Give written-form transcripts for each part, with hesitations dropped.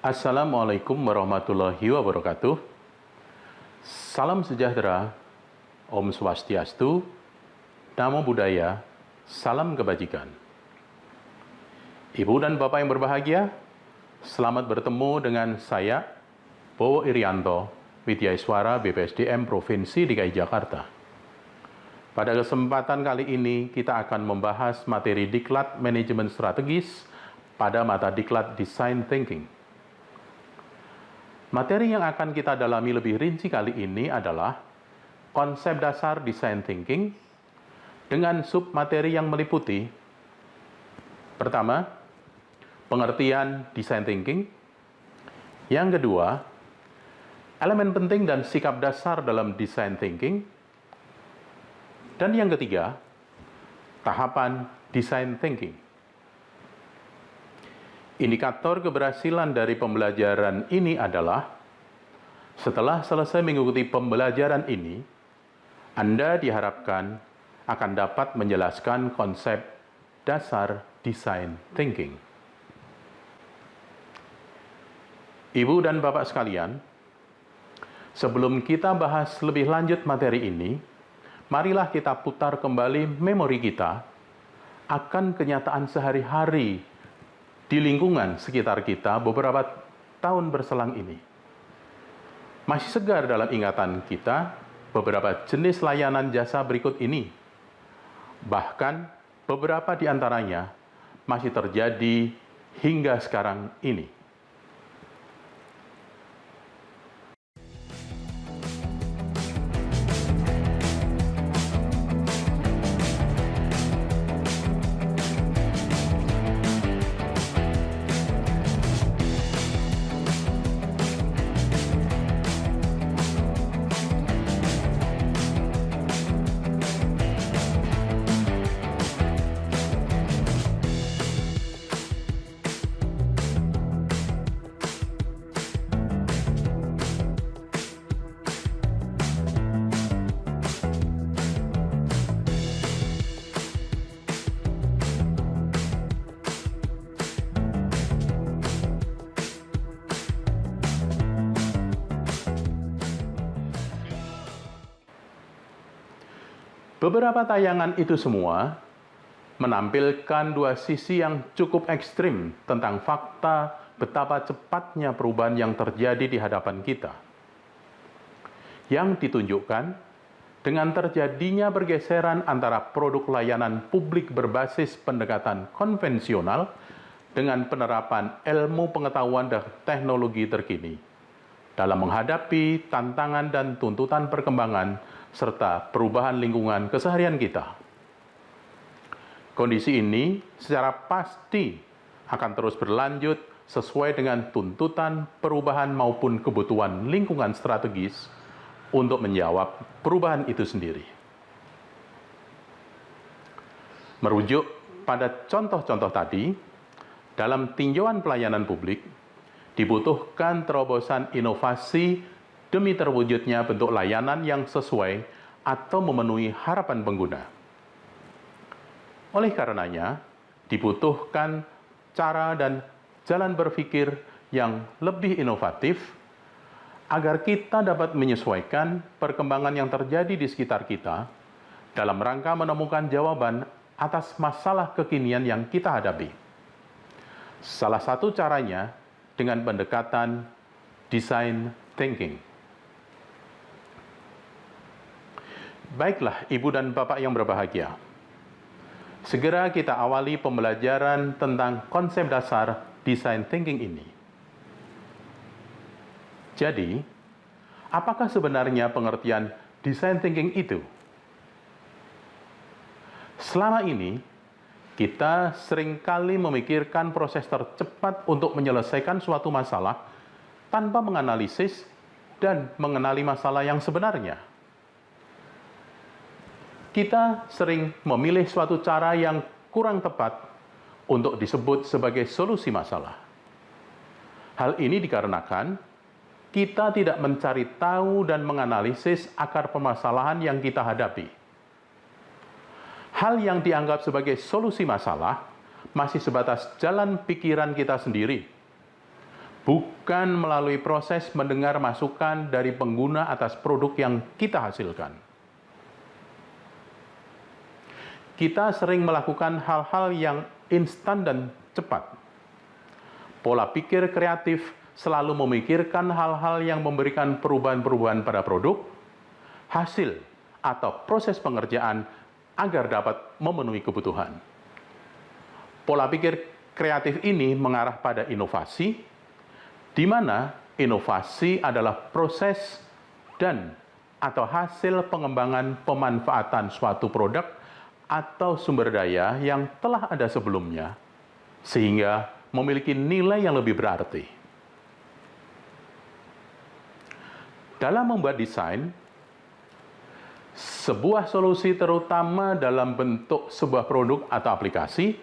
Assalamualaikum warahmatullahi wabarakatuh. Salam sejahtera, Om Swastiastu, Namo Buddhaya, salam kebajikan. Ibu dan Bapak yang berbahagia, selamat bertemu dengan saya, Bowo Irianto, Widyaiswara BPSDM Provinsi DKI Jakarta. Pada kesempatan kali ini, kita akan membahas materi Diklat Manajemen Strategis pada mata Diklat Design Thinking. Materi yang akan kita dalami lebih rinci kali ini adalah konsep dasar design thinking dengan submateri yang meliputi pertama, pengertian design thinking, yang kedua, elemen penting dan sikap dasar dalam design thinking, dan yang ketiga, tahapan design thinking. Indikator keberhasilan dari pembelajaran ini adalah setelah selesai mengikuti pembelajaran ini, Anda diharapkan akan dapat menjelaskan konsep dasar design thinking. Ibu dan Bapak sekalian, sebelum kita bahas lebih lanjut materi ini, marilah kita putar kembali memori kita akan kenyataan sehari-hari di lingkungan sekitar kita beberapa tahun berselang ini. Masih segar dalam ingatan kita beberapa jenis layanan jasa berikut ini. Bahkan beberapa di antaranya masih terjadi hingga sekarang ini. Beberapa tayangan itu semua menampilkan dua sisi yang cukup ekstrim tentang fakta betapa cepatnya perubahan yang terjadi di hadapan kita. Yang ditunjukkan dengan terjadinya pergeseran antara produk layanan publik berbasis pendekatan konvensional dengan penerapan ilmu pengetahuan dan teknologi terkini dalam menghadapi tantangan dan tuntutan perkembangan serta perubahan lingkungan keseharian kita. Kondisi ini secara pasti akan terus berlanjut sesuai dengan tuntutan perubahan maupun kebutuhan lingkungan strategis untuk menjawab perubahan itu sendiri. Merujuk pada contoh-contoh tadi, dalam tinjauan pelayanan publik, dibutuhkan terobosan inovasi demi terwujudnya bentuk layanan yang sesuai atau memenuhi harapan pengguna. Oleh karenanya, dibutuhkan cara dan jalan berpikir yang lebih inovatif agar kita dapat menyesuaikan perkembangan yang terjadi di sekitar kita dalam rangka menemukan jawaban atas masalah kekinian yang kita hadapi. Salah satu caranya dengan pendekatan design thinking. Baiklah, Ibu dan Bapak yang berbahagia. Segera kita awali pembelajaran tentang konsep dasar design thinking ini. Jadi, apakah sebenarnya pengertian design thinking itu? Selama ini, kita seringkali memikirkan proses tercepat untuk menyelesaikan suatu masalah tanpa menganalisis dan mengenali masalah yang sebenarnya. Kita sering memilih suatu cara yang kurang tepat untuk disebut sebagai solusi masalah. Hal ini dikarenakan kita tidak mencari tahu dan menganalisis akar permasalahan yang kita hadapi. Hal yang dianggap sebagai solusi masalah masih sebatas jalan pikiran kita sendiri. bukan melalui proses mendengar masukan dari pengguna atas produk yang kita hasilkan. Kita sering melakukan hal-hal yang instan dan cepat. Pola pikir kreatif selalu memikirkan hal-hal yang memberikan perubahan-perubahan pada produk, hasil, atau proses pengerjaan agar dapat memenuhi kebutuhan. Pola pikir kreatif ini mengarah pada inovasi, di mana inovasi adalah proses dan atau hasil pengembangan pemanfaatan suatu produk atau sumber daya yang telah ada sebelumnya, sehingga memiliki nilai yang lebih berarti. Dalam membuat desain, sebuah solusi terutama dalam bentuk sebuah produk atau aplikasi,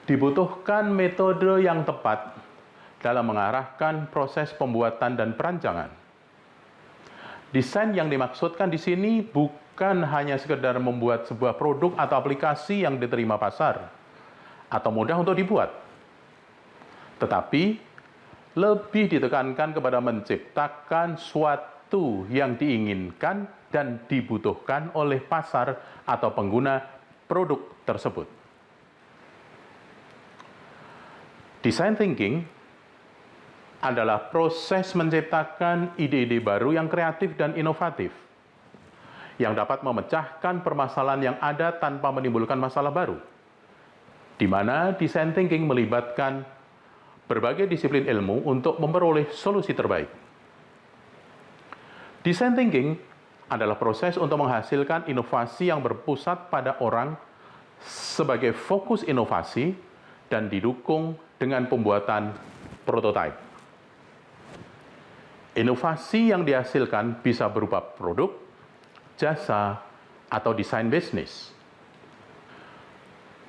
dibutuhkan metode yang tepat dalam mengarahkan proses pembuatan dan perancangan. Desain yang dimaksudkan di sini bukan hanya sekedar membuat sebuah produk atau aplikasi yang diterima pasar atau mudah untuk dibuat, tetapi lebih ditekankan kepada menciptakan suatu yang diinginkan dan dibutuhkan oleh pasar atau pengguna produk tersebut. Design thinking adalah proses menciptakan ide-ide baru yang kreatif dan inovatif, yang dapat memecahkan permasalahan yang ada tanpa menimbulkan masalah baru, di mana design thinking melibatkan berbagai disiplin ilmu untuk memperoleh solusi terbaik. Design thinking adalah proses untuk menghasilkan inovasi yang berpusat pada orang sebagai fokus inovasi dan didukung dengan pembuatan prototipe. Inovasi yang dihasilkan bisa berupa produk, jasa, atau desain bisnis.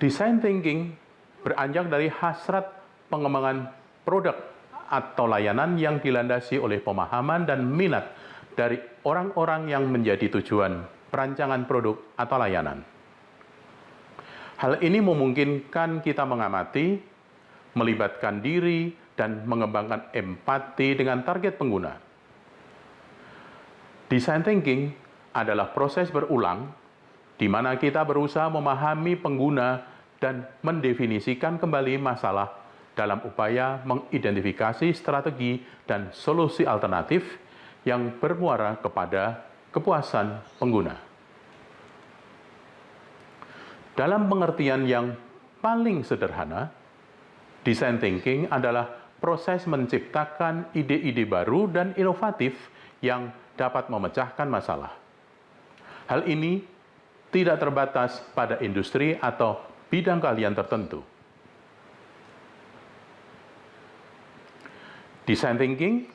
Design thinking beranjak dari hasrat pengembangan produk atau layanan yang dilandasi oleh pemahaman dan minat dari orang-orang yang menjadi tujuan perancangan produk atau layanan. Hal ini memungkinkan kita mengamati, melibatkan diri, dan mengembangkan empati dengan target pengguna. Design thinking adalah proses berulang di mana kita berusaha memahami pengguna dan mendefinisikan kembali masalah dalam upaya mengidentifikasi strategi dan solusi alternatif yang bermuara kepada kepuasan pengguna. Dalam pengertian yang paling sederhana, design thinking adalah proses menciptakan ide-ide baru dan inovatif yang dapat memecahkan masalah. Hal ini tidak terbatas pada industri atau bidang keahlian tertentu. Design thinking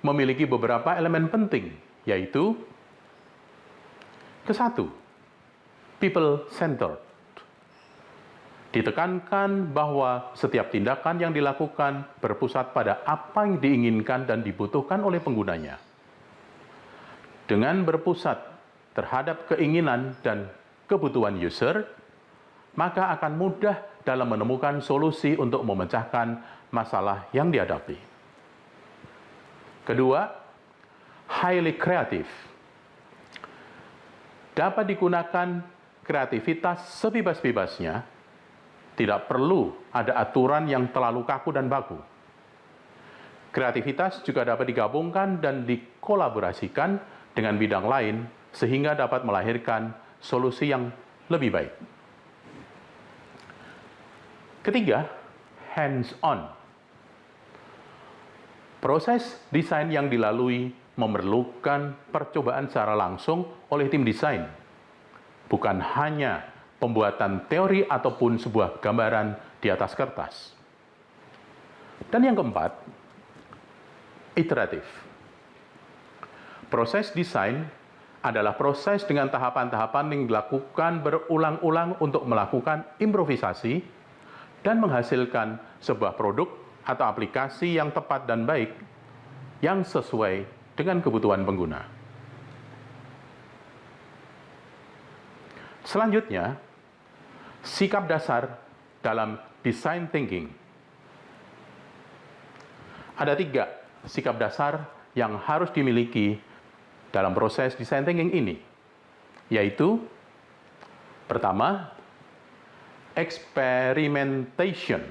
memiliki beberapa elemen penting, yaitu ke-1, people-centered. Ditekankan bahwa setiap tindakan yang dilakukan berpusat pada apa yang diinginkan dan dibutuhkan oleh penggunanya. Dengan berpusat terhadap keinginan dan kebutuhan user, maka akan mudah dalam menemukan solusi untuk memecahkan masalah yang dihadapi. Kedua, highly creative. Dapat digunakan kreativitas sebebas-bebasnya. Tidak perlu ada aturan yang terlalu kaku dan baku. Kreativitas juga dapat digabungkan dan dikolaborasikan dengan bidang lain sehingga dapat melahirkan solusi yang lebih baik. Ketiga, hands-on. Proses desain yang dilalui memerlukan percobaan secara langsung oleh tim desain, bukan hanya pembuatan teori ataupun sebuah gambaran di atas kertas. Dan yang keempat, iteratif. Proses desain adalah proses dengan tahapan-tahapan yang dilakukan berulang-ulang untuk melakukan improvisasi dan menghasilkan sebuah produk atau aplikasi yang tepat dan baik yang sesuai dengan kebutuhan pengguna. Selanjutnya, sikap dasar dalam design thinking. Ada 3 sikap dasar yang harus dimiliki dalam proses design thinking ini, yaitu pertama, experimentation,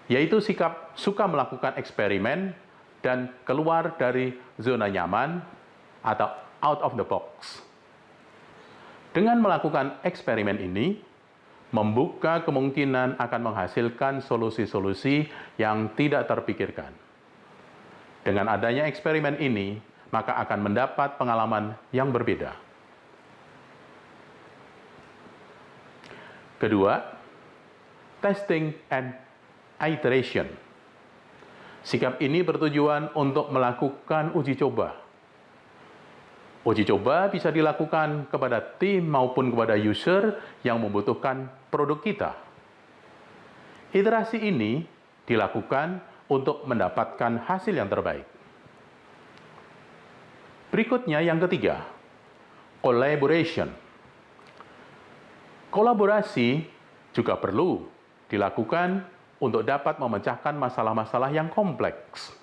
yaitu sikap suka melakukan eksperimen dan keluar dari zona nyaman atau out of the box. Dengan melakukan eksperimen ini, membuka kemungkinan akan menghasilkan solusi-solusi yang tidak terpikirkan. Dengan adanya eksperimen ini, maka akan mendapat pengalaman yang berbeda. Kedua, testing and iteration. Sikap ini bertujuan untuk melakukan uji coba. Uji coba bisa dilakukan kepada tim maupun kepada user yang membutuhkan produk kita. Iterasi ini dilakukan untuk mendapatkan hasil yang terbaik. Berikutnya yang ketiga, collaboration. Kolaborasi juga perlu dilakukan untuk dapat memecahkan masalah-masalah yang kompleks.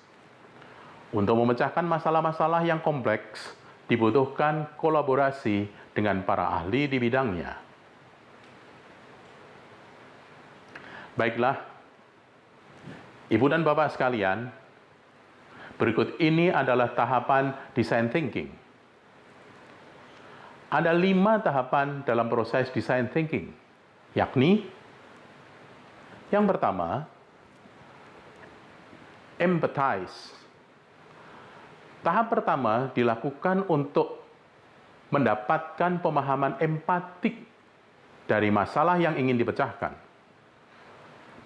Untuk memecahkan masalah-masalah yang kompleks, dibutuhkan kolaborasi dengan para ahli di bidangnya. Baiklah, Ibu dan Bapak sekalian, berikut ini adalah tahapan design thinking. Ada 5 tahapan dalam proses design thinking, yakni yang pertama, empathize. Tahap pertama dilakukan untuk mendapatkan pemahaman empatik dari masalah yang ingin dipecahkan.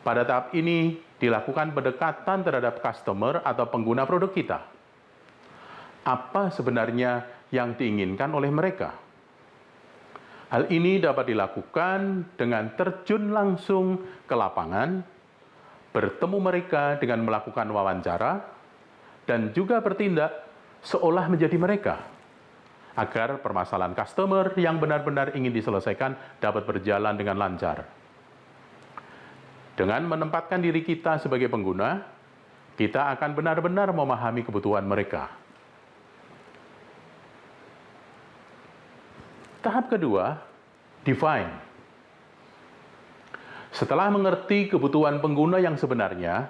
Pada tahap ini dilakukan pendekatan terhadap customer atau pengguna produk kita. Apa sebenarnya yang diinginkan oleh mereka? Hal ini dapat dilakukan dengan terjun langsung ke lapangan, bertemu mereka dengan melakukan wawancara, dan juga bertindak seolah menjadi mereka, agar permasalahan customer yang benar-benar ingin diselesaikan dapat berjalan dengan lancar. Dengan menempatkan diri kita sebagai pengguna, kita akan benar-benar memahami kebutuhan mereka. Tahap kedua, define. Setelah mengerti kebutuhan pengguna yang sebenarnya,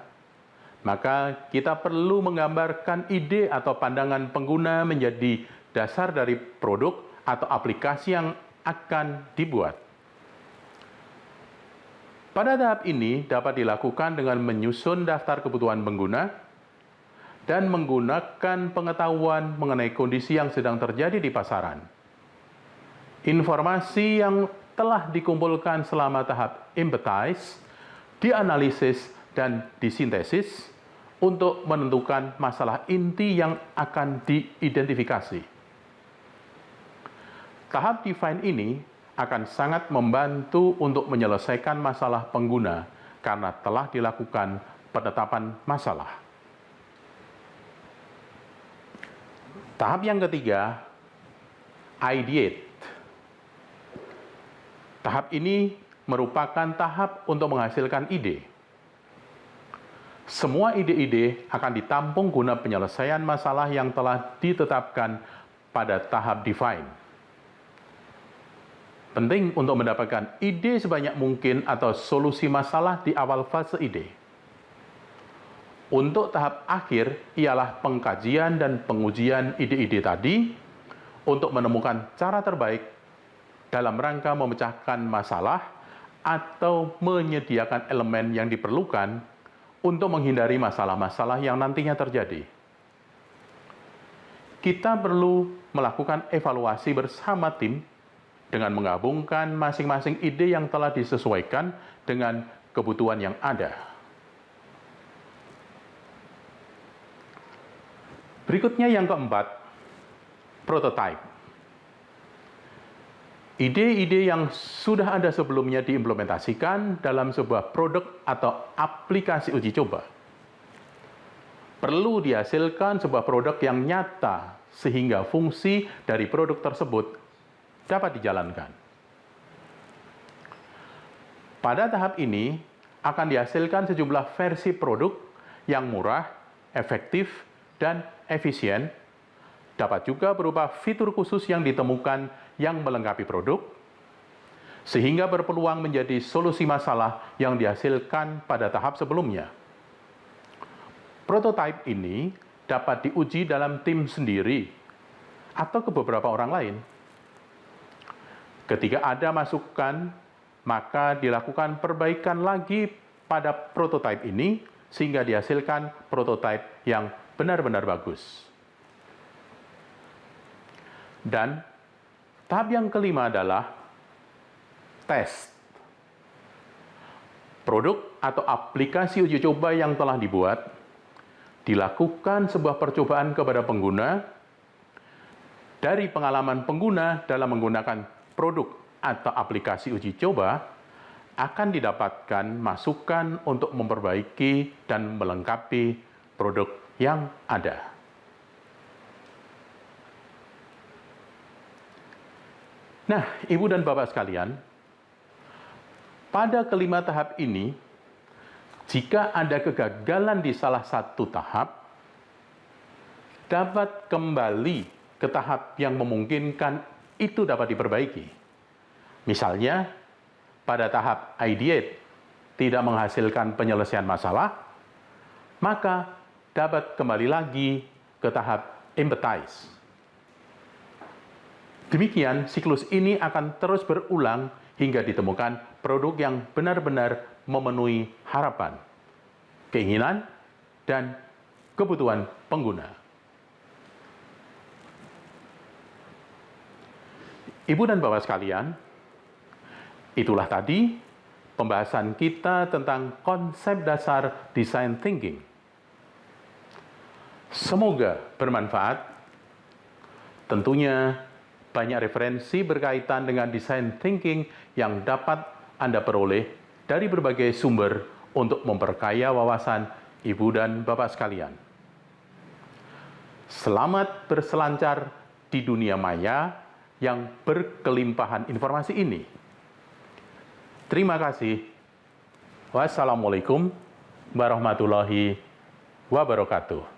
maka kita perlu menggambarkan ide atau pandangan pengguna menjadi dasar dari produk atau aplikasi yang akan dibuat. Pada tahap ini dapat dilakukan dengan menyusun daftar kebutuhan pengguna dan menggunakan pengetahuan mengenai kondisi yang sedang terjadi di pasaran. Informasi yang telah dikumpulkan selama tahap empathize, dianalisis, dan disintesis untuk menentukan masalah inti yang akan diidentifikasi. Tahap define ini akan sangat membantu untuk menyelesaikan masalah pengguna karena telah dilakukan penetapan masalah. Tahap yang ketiga, ideate. Tahap ini merupakan tahap untuk menghasilkan ide. Semua ide-ide akan ditampung guna penyelesaian masalah yang telah ditetapkan pada tahap define. Penting untuk mendapatkan ide sebanyak mungkin atau solusi masalah di awal fase ide. Untuk tahap akhir ialah pengkajian dan pengujian ide-ide tadi untuk menemukan cara terbaik dalam rangka memecahkan masalah atau menyediakan elemen yang diperlukan untuk menghindari masalah-masalah yang nantinya terjadi. Kita perlu melakukan evaluasi bersama tim dengan menggabungkan masing-masing ide yang telah disesuaikan dengan kebutuhan yang ada. Berikutnya yang keempat, prototype. Ide-ide yang sudah ada sebelumnya diimplementasikan dalam sebuah produk atau aplikasi uji coba. Perlu dihasilkan sebuah produk yang nyata sehingga fungsi dari produk tersebut dapat dijalankan. Pada tahap ini akan dihasilkan sejumlah versi produk yang murah, efektif, dan efisien, dapat juga berupa fitur khusus yang ditemukan yang melengkapi produk, sehingga berpeluang menjadi solusi masalah yang dihasilkan pada tahap sebelumnya. Prototipe ini dapat diuji dalam tim sendiri atau ke beberapa orang lain. Ketika ada masukan, maka dilakukan perbaikan lagi pada prototipe ini sehingga dihasilkan prototipe yang benar-benar bagus. Dan tahap yang kelima adalah tes. Produk atau aplikasi uji coba yang telah dibuat, dilakukan sebuah percobaan kepada pengguna. Dari pengalaman pengguna dalam menggunakan produk atau aplikasi uji coba, akan didapatkan masukan untuk memperbaiki dan melengkapi produk yang ada. Nah, Ibu dan Bapak sekalian, pada kelima tahap ini, jika ada kegagalan di salah satu tahap, dapat kembali ke tahap yang memungkinkan itu dapat diperbaiki. Misalnya, pada tahap ideate tidak menghasilkan penyelesaian masalah, maka dapat kembali lagi ke tahap empathize. Demikian, siklus ini akan terus berulang hingga ditemukan produk yang benar-benar memenuhi harapan, keinginan, dan kebutuhan pengguna. Ibu dan Bapak sekalian, itulah tadi pembahasan kita tentang konsep dasar design thinking. Semoga bermanfaat. Tentunya banyak referensi berkaitan dengan design thinking yang dapat Anda peroleh dari berbagai sumber untuk memperkaya wawasan Ibu dan Bapak sekalian. Selamat berselancar di dunia maya yang berkelimpahan informasi ini. Terima kasih. Wassalamualaikum warahmatullahi wabarakatuh.